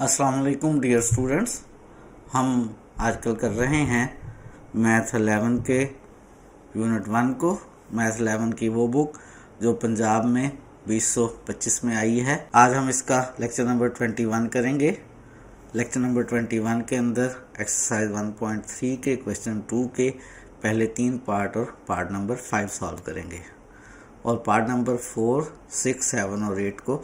अस्सलाम वालेकुम dear students. हम आजकल कर रहे हैं मैथ 11 के यूनिट 1 को। मैथ 11 की वो बुक जो पंजाब में 2025 में आई है। आज हम इसका लेक्चर नंबर 21 करेंगे। लेक्चर नंबर 21 के अंदर एक्सरसाइज 1.3 के क्वेश्चन 2 के पहले 3 पार्ट और पार्ट नंबर 5 सॉल्व करेंगे और पार्ट नंबर 4, 6, 7 और 8 को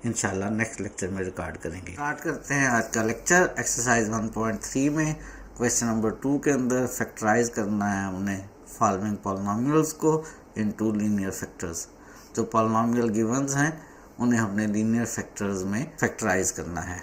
इंशाल्लाह नेक्स्ट लेक्चर में रिकॉर्ड करेंगे। स्टार्ट करते हैं आज का लेक्चर। एक्सरसाइज 1.3 में क्वेश्चन नंबर 2 के अंदर फैक्टराइज करना है हमने फॉलोइंग पॉलिनोमियल्स को इनटू लीनियर फैक्टर्स। जो पॉलिनोमियल गिवंस हैं उन्हें हमने लीनियर फैक्टर्स में फैक्टराइज करना है।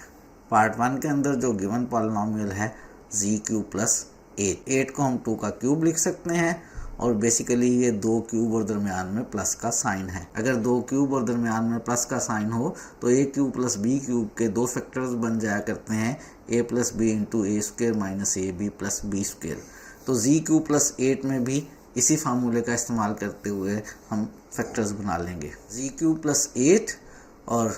पार्ट 1 के अंदर जो गिवन पॉलिनोमियल है z³ प्लस 8 को हम 2 का क्यूब लिख सकते हैं और बेसिकली ये 2 क्यूब और दरमियान में प्लस का साइन है। अगर 2 क्यूब और दरमियान में प्लस का साइन हो तो a³ प्लस b³ के 2 फैक्टर्स बन जाया करते हैं a plus B into A square minus A B plus B square. तो z³ प्लस 8 में भी इसी फार्मूले का इस्तेमाल करते हुए हम फैक्टर्स बना लेंगे। z³ प्लस 8 और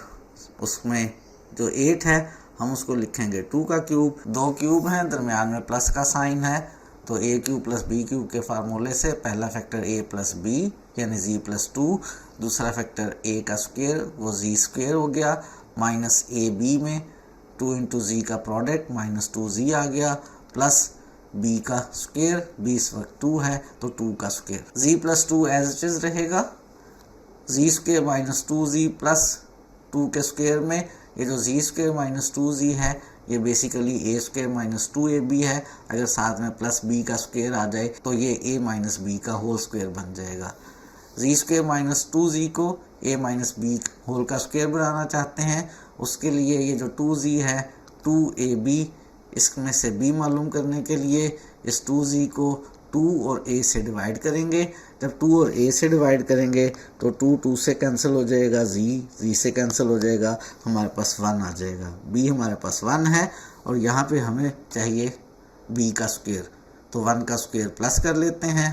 उसमें जो 8 है हम उसको लिखेंगे 2 का क्यूब। 2 क्यूब हैं, दरमियान में प्लस का साइन है, तो a³ प्लस b³ के फार्मूले से पहला फैक्टर a प्लस बी यानी z प्लस 2, दूसरा फैक्टर a का स्क्वेयर वो z स्क्वेयर हो गया, माइनस ए बी में 2 इंटू जी का प्रोडक्ट माइनस 2z आ गया, प्लस b का स्क्वेयर, b इस वक्त 2 है तो 2 का square. z plus 2 as it is रहेगा, z square minus 2z plus 2 के स्क्वेयर में ये जो z स्क्वेयर माइनस 2z है ये बेसिकली ए स्क्वेयर माइनस 2ab है। अगर साथ में प्लस b का स्क्वेयर आ जाए तो ये a माइनस बी का होल स्क्वेयर बन जाएगा। z स्क्वेयर माइनस 2z को a माइनस बी होल का स्क्वेयर बनाना चाहते हैं, उसके लिए ये जो 2z है 2ab, इसमें से b मालूम करने के लिए इस 2z को 2 और a से डिवाइड करेंगे। जब 2 और a से डिवाइड करेंगे तो 2 से कैंसिल हो जाएगा, z से कैंसिल हो जाएगा, हमारे पास 1 आ जाएगा। b हमारे पास 1 है और यहाँ पे हमें चाहिए b का स्क्वेयर, तो 1 का स्क्वेयर प्लस कर लेते हैं।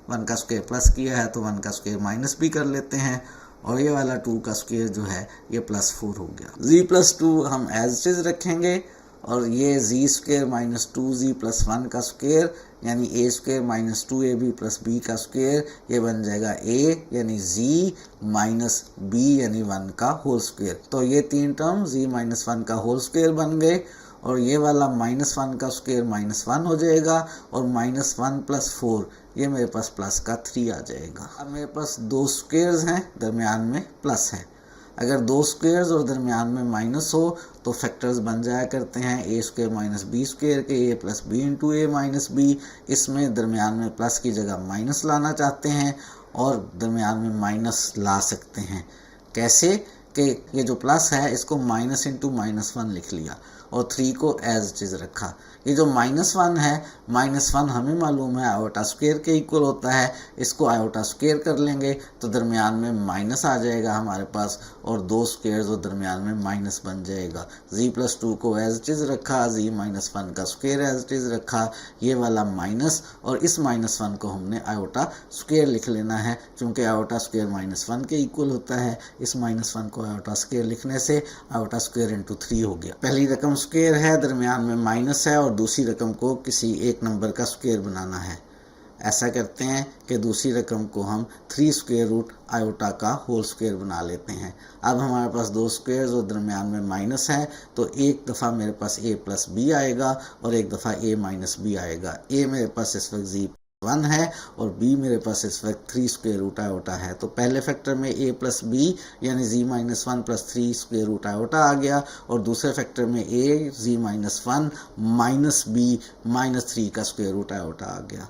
1 का स्क्वेयर प्लस किया है तो 1 का स्क्वेयर माइनस भी कर लेते हैं और ये वाला 2 का स्क्वेयर जो है ये प्लस 4 हो गया। z प्लस 2 हम एज इट इज रखेंगे और ये z square minus 2z plus 1 का स्क्वेयर यानी a square minus 2ab plus b का स्क्वेयर, ये बन जाएगा a यानी z माइनस b यानी 1 का होल स्क्वेयर। तो ये 3 टर्म z माइनस 1 का होल स्क्वेयर बन गए और ये वाला माइनस 1 का स्क्वेयर माइनस 1 हो जाएगा और माइनस 1 प्लस 4 ये मेरे पास प्लस का 3 आ जाएगा। अब मेरे पास 2 स्क्वेयर्स हैं, दरमियान में प्लस है। अगर 2 स्क्वेयर्स और दरमियान में माइनस हो तो फैक्टर्स बन जाया करते हैं ए स्क्वेयर माइनस बी स्क्वेयर के ए प्लस बी इंटू ए माइनस बी। इसमें दरमियान में प्लस की जगह माइनस लाना चाहते हैं और दरमियान में माइनस ला सकते हैं। कैसे कि ये जो प्लस है इसको माइनस इंटू माइनस 1 लिख लिया और 3 को एज इट इज रखा। ये जो माइनस 1 है, माइनस 1 हमें मालूम है आयोटा स्क्वेयर के इक्वल होता है, इसको आयोटा स्क्वेयर कर लेंगे तो दरमियान में माइनस आ जाएगा हमारे पास और 2 स्क्वेयर्स और दरमियान में माइनस बन जाएगा। z प्लस 2 को एज इट इज रखा, z माइनस 1 का स्क्वेयर एज इट इज रखा, ये वाला माइनस और इस माइनस 1 को हमने आयोटा स्क्वेयर लिख लेना है क्योंकि आयोटा स्क्वेयर माइनस 1 के इक्वल होता है। इस माइनस 1 को आयोटा स्क्वेयर लिखने से आयोटा स्क्वेयर इंटू 3 हो गया। पहली रकम स्क्वेयर है, दरमियान में माइनस है और दूसरी रकम को किसी एक नंबर का स्क्वेयर बनाना है। ऐसा करते हैं कि दूसरी रकम को हम 3 स्क्वेयर रूट आयोटा का होल स्क्वेयर बना लेते हैं। अब हमारे पास 2 स्क्वेयर्स और दरमियान में माइनस है तो एक दफ़ा मेरे पास a प्लस बी आएगा और एक दफ़ा a माइनस बी आएगा। a मेरे पास इस वक्त z 1 है और b मेरे पास इस वक्त 3 स्क्वेयर रूट आयोटा है। तो पहले फैक्टर में a प्लस बी यानी z minus 1 plus 3 square root iota आ गया और दूसरे फैक्टर में a z minus 1 minus B minus 3 का स्क्वेयर रूट आयोटा आ गया।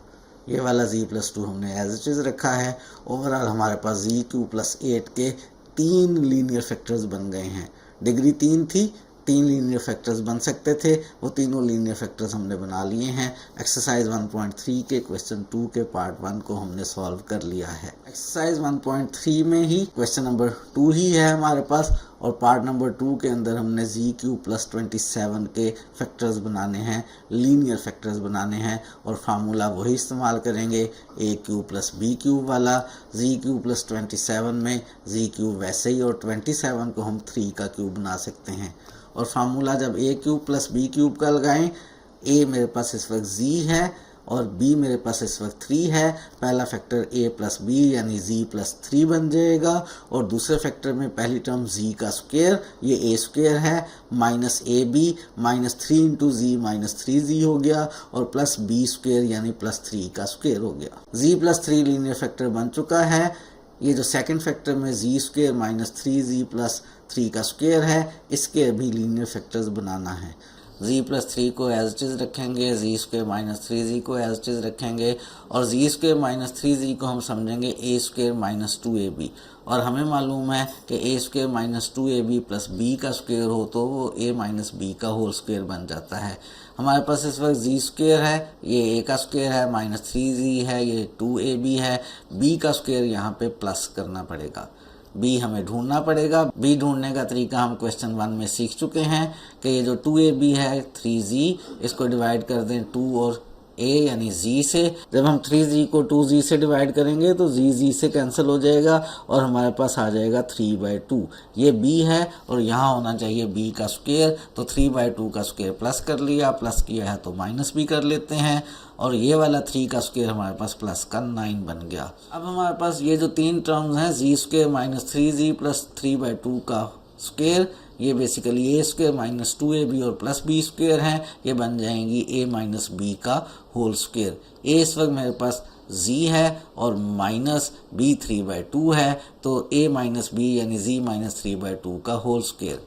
ये वाला z प्लस 2 हमने एज इट इज रखा है। ओवरऑल हमारे पास z³ प्लस 8 के 3 लीनियर फैक्टर्स बन गए हैं। डिग्री 3 थी, 3 लीनियर फैक्टर्स बन सकते थे, वो तीनों लीनियर फैक्टर्स हमने बना लिए हैं। एक्सरसाइज 1.3 के क्वेश्चन 2 के पार्ट 1 को हमने सॉल्व कर लिया है। एक्सरसाइज 1.3 में ही क्वेश्चन नंबर 2 ही है हमारे पास और पार्ट नंबर 2 के अंदर हमने z³ प्लस 27 के फैक्टर्स बनाने हैं, लीनियर फैक्टर्स बनाने हैं और फार्मूला वही इस्तेमाल करेंगे a³ प्लस b³ वाला। z³ प्लस 27 में z³ वैसे ही और 27 को हम 3 का क्यूब बना सकते हैं और फार्मूला जब ए क्यूब प्लस बी क्यूब का लगाएं, ए मेरे पास इस वक्त जी है और b मेरे पास इस वक्त 3 है। पहला फैक्टर a प्लस बी यानी z प्लस 3 बन जाएगा और दूसरे फैक्टर में पहली टर्म z का स्क्वायर, ये a स्क्वायर है, minus A B minus 3 into z minus 3z हो गया और प्लस b स्क्वायर यानी प्लस 3 का स्क्वायर हो गया। z प्लस 3 लीनियर फैक्टर बन चुका है। ये जो सेकंड फैक्टर में z square minus 3z plus 3 का स्क्वायर है, इसके अभी लीनियर फैक्टर्स बनाना है। z प्लस 3 को एज इट इज़ रखेंगे, z स्क्वायर माइनस 3z को एज इट इज़ रखेंगे और z स्क्वायर माइनस 3z को हम समझेंगे a स्क्वायर माइनस 2ab और हमें मालूम है कि a square minus 2ab plus b का स्क्वायर हो तो वो a माइनस b का होल स्क्वायर बन जाता है। हमारे पास इस वक्त z स्क्वायर है, ये a का स्क्वायर है, माइनस 3z है, ये 2ab है, b का स्क्वायर यहाँ पे प्लस करना पड़ेगा, b हमें ढूंढना पड़ेगा। b ढूंढने का तरीका हम क्वेश्चन 1 में सीख चुके हैं कि ये जो 2ab है 3z, इसको डिवाइड कर दें 2 और a यानी z से। जब हम 3z को 2z से डिवाइड करेंगे तो z से कैंसिल हो जाएगा और हमारे पास आ जाएगा 3/2। ये b है और यहाँ होना चाहिए b का स्क्वायर, तो 3/2 का स्क्वायर प्लस कर लिया, प्लस किया है तो माइनस भी कर लेते हैं और ये वाला 3 का स्क्वायर हमारे पास प्लस का 9 बन गया। अब हमारे पास ये जो तीन टर्म्स हैं z square minus 3z plus 3/2 का स्क्वायर, ये basically a square minus 2ab और प्लस b स्क्वायर हैं, ये बन जाएंगी a माइनस b का होल स्क्वायर। a इस वक्त मेरे पास z है और माइनस b 3/2 है, तो a माइनस b यानी z माइनस 3/2 का होल स्क्वायर।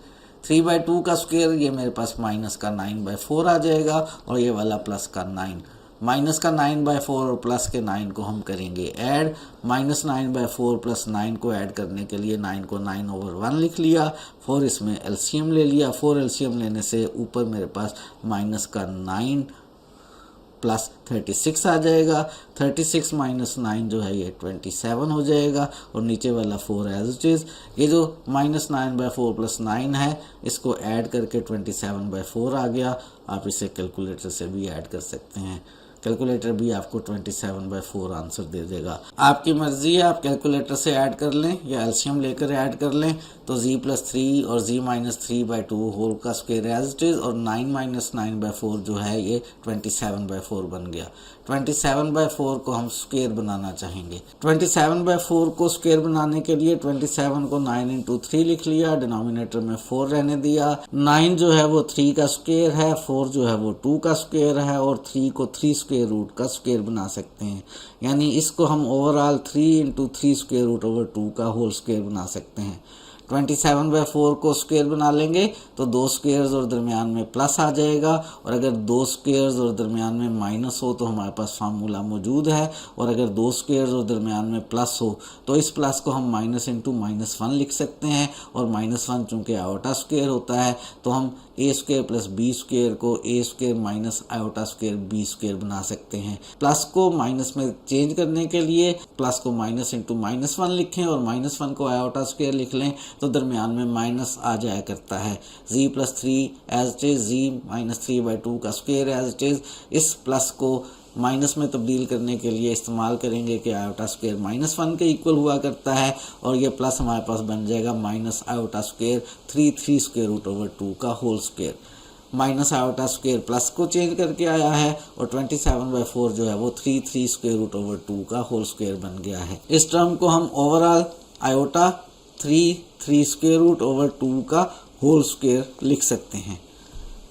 3/2 का स्क्वायर ये मेरे पास माइनस का 9/4 आ जाएगा और ये वाला प्लस का 9। माइनस का 9/4 और प्लस के 9 को हम करेंगे ऐड। माइनस 9/4 प्लस 9 को ऐड करने के लिए 9 को 9/1 लिख लिया, 4 इसमें एलसीएम ले लिया। 4 एलसीएम लेने से ऊपर मेरे पास माइनस का 9 प्लस 36 आ जाएगा। 36 माइनस 9 जो है ये 27 हो जाएगा और नीचे वाला 4 एज इट इज़। ये जो माइनस 9/4 प्लस 9 है, इसको ऐड करके 27/4 आ गया। आप इसे कैलकुलेटर से भी ऐड कर सकते हैं, कैलकुलेटर भी आपको 27/4 आंसर दे देगा। आपकी मर्जी है, आप कैलकुलेटर से ऐड कर लें या एलसीएम लेकर ऐड कर लें। तो z प्लस 3 और z माइनस 3/2 होल का स्क्वायर एज इट इज़ और 9 माइनस 9/4 जो है ये 27/4 बन गया। 27/4 को हम स्क्वायर बनाना चाहेंगे। 27/4 को स्क्वायर बनाने के लिए 27 को 9 इंटू 3 लिख लिया, डिनोमिनेटर में 4 रहने दिया। 9 जो है वो 3 का स्क्वायर है, 4 जो है वो 2 का स्क्वायर है और 3 को 3 स्क्वायर रूट का स्क्वायर बना सकते हैं, यानी इसको हम overall 3 into 3 square root over 2 का होल स्क्वायर बना सकते हैं। 27/4 को स्क्वायर बना लेंगे तो 2 स्क्वायर्स और दरमियान में प्लस आ जाएगा और अगर 2 स्क्वायर्स और दरमियान में माइनस हो तो हमारे पास फार्मूला मौजूद है, और अगर 2 स्क्वायर्स और दरमियान में प्लस हो तो इस प्लस को हम माइनस इंटू -1 लिख सकते हैं और -1 चूँकि आयोटा स्क्वायर होता है तो हम a square plus b square को a square minus iota square b square बना सकते हैं। प्लस को माइनस में चेंज करने के लिए प्लस को माइनस इंटू -1 लिखें और -1 को आयोटा स्क्वायर लिख लें तो दरमियान में माइनस आ जाया करता है। z plus 3 as it is, z minus 3/2 का स्क्वायर एज इट इज़। इस प्लस को माइनस में तब्दील करने के लिए इस्तेमाल करेंगे कि आयोटा स्क्वायर -1 के इक्वल हुआ करता है और ये प्लस हमारे पास बन जाएगा minus iota square 3 square root over 2 का whole square. Minus iota square plus को चेंज करके आया है और 27/4 जो है वो 3 स्क्वायर रूट ओवर 2 का होल स्क्वायर बन गया है। इस टर्म को हम overall iota 3 square root over 2 का होल स्क्वायर लिख सकते हैं।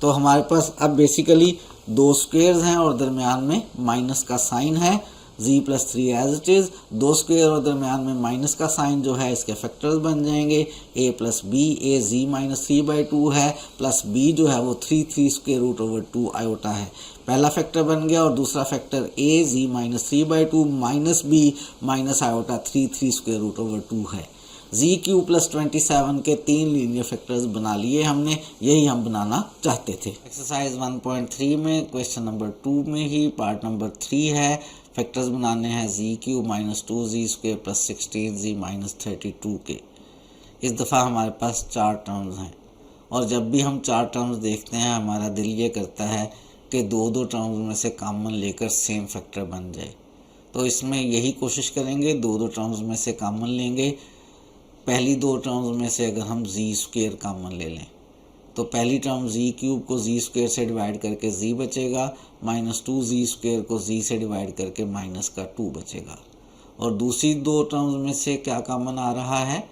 तो हमारे पास अब बेसिकली 2 स्क्वायर्स हैं और दरमियान में माइनस का साइन है। z plus 3 as it is, 2 square और दरमियान में माइनस का साइन जो है इसके फैक्टर्स बन जाएंगे a plus B. a z minus 3/2 है प्लस b जो है वो 3 स्क्वायर रूट ओवर 2 आयोटा है। पहला फैक्टर बन गया और दूसरा factor a z minus 3/2 minus b minus iota 3 square root over 2 है। z क्यू प्लस 27 के 3 लीनियर फैक्टर्स बना लिए हमने, यही हम बनाना चाहते थे। एक्सरसाइज 1.3 में क्वेश्चन नंबर 2 में ही पार्ट नंबर 3 है। फैक्टर्स बनाने हैं z Q minus 2z square plus 16z minus 32 के। इस दफ़ा हमारे पास 4 टर्म्स हैं और जब भी हम 4 टर्म्स देखते हैं हमारा दिल ये करता है कि 2 टर्म्स में से कॉमन लेकर सेम फैक्टर बन जाए। तो इसमें यही कोशिश करेंगे, 2 टर्म्स में से कॉमन लेंगे। पहली 2 टर्म्स में से अगर हम z स्क्वायर कॉमन ले लें तो पहली टर्म z क्यूब को z स्क्वायर से डिवाइड करके z बचेगा, माइनस 2z स्क्वायर को z से डिवाइड करके माइनस का 2 बचेगा। और दूसरी दो टर्म्स में से क्या कॉमन आ रहा है?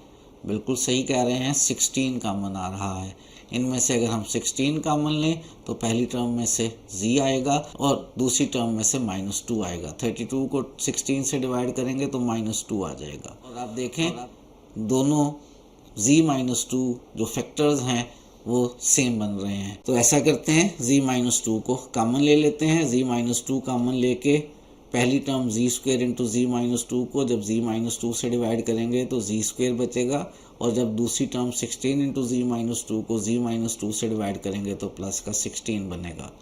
बिल्कुल सही कह रहे हैं, 16 कॉमन आ रहा है। इनमें से अगर हम 16 कॉमन लें तो पहली टर्म में से z आएगा और दूसरी टर्म में से माइनस 2 आएगा। 32 को 16 से डिवाइड करेंगे तो माइनस 2 आ जाएगा। और आप देखें दोनों z माइनस 2 जो फैक्टर्स हैं वो सेम बन रहे हैं। तो ऐसा करते हैं, z माइनस 2 को कॉमन ले लेते हैं। z माइनस 2 कॉमन लेके पहली term z square into z minus 2 को जब z माइनस 2 से डिवाइड करेंगे तो z स्क्वायर बचेगा, और जब दूसरी टर्म 16 इंटू z माइनस 2 को z माइनस 2 से डिवाइड करेंगे तो प्लस का 16 बनेगा।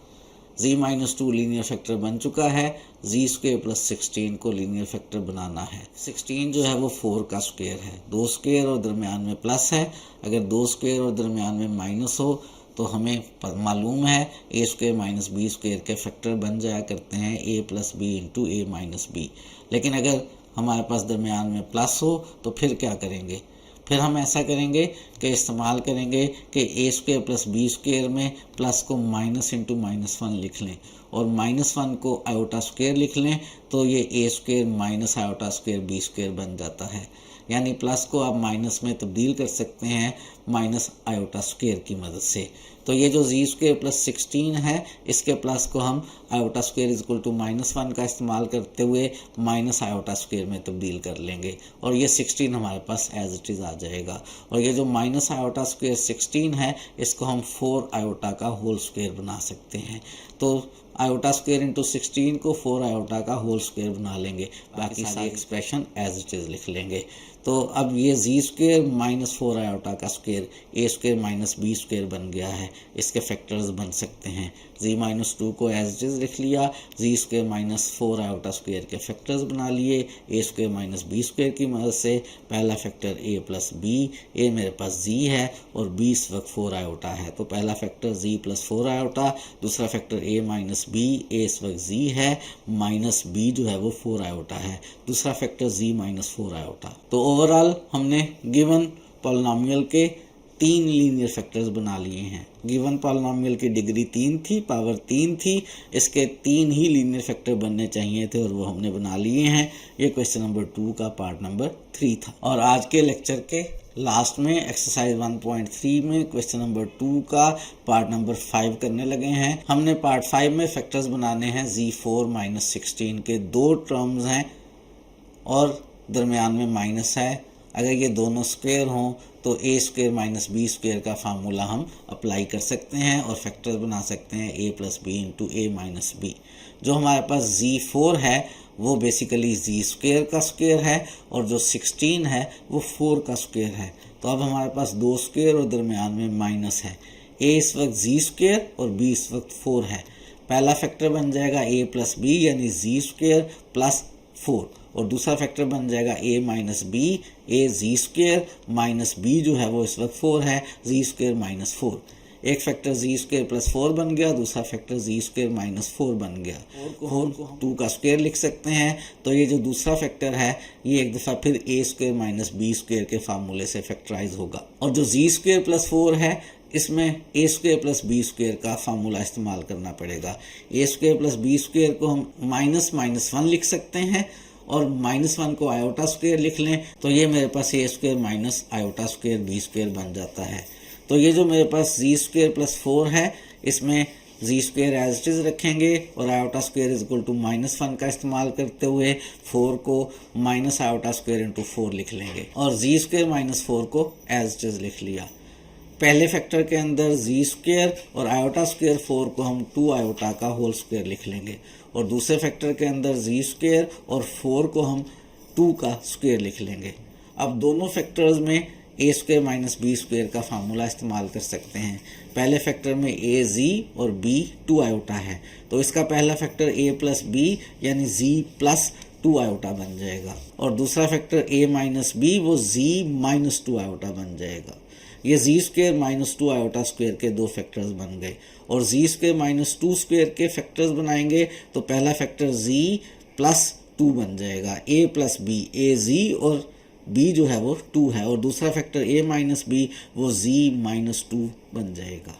z माइनस 2 लीनियर फैक्टर बन चुका है, z स्क्वायर प्लस 16 को लीनियर फैक्टर बनाना है। 16 जो है वो 4 का स्क्वायर है, 2 स्क्वायर और दरमियान में प्लस है। अगर 2 स्क्वायर और दरमियान में माइनस हो तो हमें मालूम है ए स्क्वायर माइनस बी स्क्वायर के फैक्टर बन जाया करते हैं ए प्लस बी इंटू ए माइनस बी। लेकिन अगर हमारे पास दरमियान में प्लस हो तो फिर क्या करेंगे? फिर हम ऐसा करेंगे कि इस्तेमाल करेंगे कि ए स्क्वायर प्लस बी स्क्वायर में प्लस को माइनस इंटू माइनस 1 लिख लें और माइनस 1 को आयोटा स्क्वायर लिख लें, तो ये A square minus iota square B square बन जाता है। यानी प्लस को आप माइनस में तब्दील कर सकते हैं माइनस आयोटा स्क्वायर की मदद से। तो ये जो z स्क्वायर प्लस 16 है इसके प्लस को हम iota square is equal to minus 1 का इस्तेमाल करते हुए माइनस आयोटा स्क्वायर में तब्दील कर लेंगे और ये 16 हमारे पास एज इट इज़ आ जाएगा। और ये जो माइनस आयोटा स्क्वायर 16 है इसको हम 4 आयोटा का होल स्क्वायर बना सकते हैं। तो आयोटा स्क्वायर इंटू 16 को 4 आयोटा का होल स्क्वायर बना लेंगे, बाकी सारी एक्सप्रेशन एज इट इज़ लिख लेंगे। तो अब ये z स्क्वायर माइनस 4 आयोटा का स्क्वायर ए स्क्वायर माइनस बी स्क्वायर बन गया है। इसके फैक्टर्स बन सकते हैं। z माइनस 2 को एज इट इज़ लिख लिया, z square minus 4 iota square के फैक्टर्स बना लिए ए स्क्वायर माइनस बी स्क्वायर की मदद से। पहला फैक्टर a प्लस बी, ए मेरे पास z है और b इस वक्त 4 आयोटा है, तो पहला फैक्टर z प्लस 4 आयोटा, दूसरा फैक्टर a माइनस बी, ए इस वक्त z है, माइनस b जो है वो 4 आयोटा है, दूसरा फैक्टर z माइनस 4 आयोटा। तो ओवरऑल हमने गिवन पॉलिनोमियल के 3 लीनियर फैक्टर्स बना लिए हैं। गिवन पॉलिनोमियल की डिग्री 3 थी, पावर 3 थी, इसके 3 ही लीनियर फैक्टर बनने चाहिए थे और वो हमने बना लिए हैं। ये क्वेश्चन नंबर 2 का पार्ट नंबर 3 था। और आज के लेक्चर के लास्ट में एक्सरसाइज 1.3 में क्वेश्चन नंबर 2 का पार्ट नंबर 5 करने लगे हैं। हमने पार्ट 5 में फैक्टर्स बनाने हैं। z4 माइनस 16 के 2 टर्म्स हैं और दरमियान में माइनस है। अगर ये दोनों स्क्वायर हों तो ए स्क्वायर माइनस बी स्क्वायर का फार्मूला हम अप्लाई कर सकते हैं और फैक्टर्स बना सकते हैं ए प्लस बी इंटू ए माइनस बी। जो हमारे पास z4 है वो बेसिकली z स्क्वायर का स्क्वायर है और जो 16 है वो 4 का स्क्वायर है। तो अब हमारे पास 2 स्क्वायर और दरमियान में माइनस है। a इस वक्त z स्क्वायर और b इस वक्त 4 है। पहला फैक्टर बन जाएगा a प्लस बी यानी z स्क्वायर प्लस 4 और दूसरा फैक्टर बन जाएगा a minus B, A z square minus B जो है वो इस वक्त 4 है, जी स्क्वायर माइनस 4। एक फैक्टर जी स्क्वायर प्लस 4 बन गया, दूसरा फैक्टर जी स्क्वायर माइनस 4 बन गया। 4 को 2 का स्क्वायर लिख सकते हैं। तो ये जो दूसरा फैक्टर है ये एक दफ़ा फिर ए स्क्वायर माइनस बी स्क्वायर के फार्मूले से फैक्टराइज होगा। और जो जी स्क्वायर प्लस 4 है इसमें ए स्क्वायर प्लस बी स्क्वायर का फार्मूला इस्तेमाल करना पड़ेगा। ए स्क्वायर प्लस बी स्क्वायर को हम माइनस 1 लिख सकते हैं और -1 को आयोटा स्क्वायर लिख लें तो ये मेरे पास A square minus iota square B square बन जाता है। तो ये जो मेरे पास जी स्क्वायर प्लस 4 है इसमें z square as it is रखेंगे और iota square is equal to -1 का इस्तेमाल करते हुए 4 को माइनस आयोटा स्क्वायर इंटू 4 लिख लेंगे और जी स्क्वायर माइनस 4 को एज इट इज़ लिख लिया। पहले फैक्टर के अंदर जी स्क्वायर और आयोटा स्क्वायर 4 को हम 2 आयोटा का होल स्क्वायर लिख लेंगे और दूसरे फैक्टर के अंदर जी स्क्वायर और 4 को हम 2 का स्क्वायर लिख लेंगे। अब दोनों फैक्टर्स में ए स्क्वायर माइनस बी स्क्वायर का फार्मूला इस्तेमाल कर सकते हैं। पहले फैक्टर में ए जी और बी 2 आयोटा है तो इसका पहला फैक्टर ए प्लस बी यानी जी प्लस 2 आयोटा बन जाएगा और दूसरा फैक्टर ए माइनस बी वो जी माइनस 2 आयोटा बन जाएगा। ये जी स्क्वायर माइनस 2 आयोटा स्क्वायर के 2 फैक्टर्स बन गए और जी स्क्वायर माइनस 2 स्क्वायर के फैक्टर्स बनाएंगे तो पहला फैक्टर जी प्लस 2 बन जाएगा। ए प्लस बी, ए जी और b जो है वो 2 है, और दूसरा फैक्टर a माइनस बी वो z माइनस 2 बन जाएगा।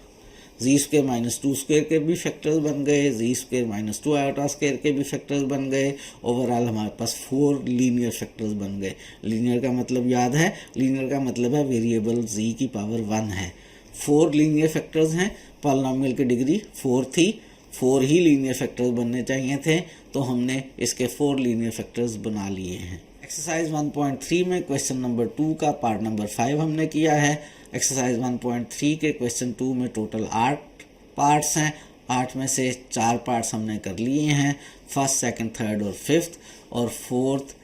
जी स्क्वेयर माइनस 2 स्क्वेयर के भी फैक्टर्स बन गए, जी स्क्वेयर माइनस 2 आयोटा स्क्वेयर के भी फैक्टर्स बन गए। ओवरऑल हमारे पास 4 लीनियर फैक्टर्स बन गए। लीनियर का मतलब याद है, लीनियर का मतलब है वेरिएबल जी की पावर 1 है। 4 लीनियर फैक्टर्स हैं, पॉलिनॉमियल की डिग्री 4 थी, 4 ही लीनियर फैक्टर्स बनने चाहिए थे, तो हमने इसके 4 लीनियर फैक्टर्स बना लिए हैं। एक्सरसाइज 1.3 में क्वेश्चन नंबर 2 का पार्ट नंबर 5 हमने किया है। एक्सरसाइज 1.3 के क्वेश्चन 2 में टोटल 8 पार्ट्स हैं। 8 में से 4 पार्ट्स हमने कर लिए हैं, फर्स्ट, सेकंड, थर्ड और फिफ्थ, और फोर्थ,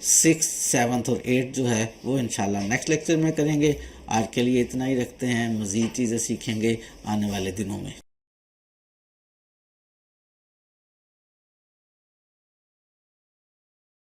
6, 7 और 8 जो है वो इंशाल्लाह नेक्स्ट लेक्चर में करेंगे। आज के लिए इतना ही रखते हैं, मज़ीद चीज़ें सीखेंगे आने वाले दिनों में।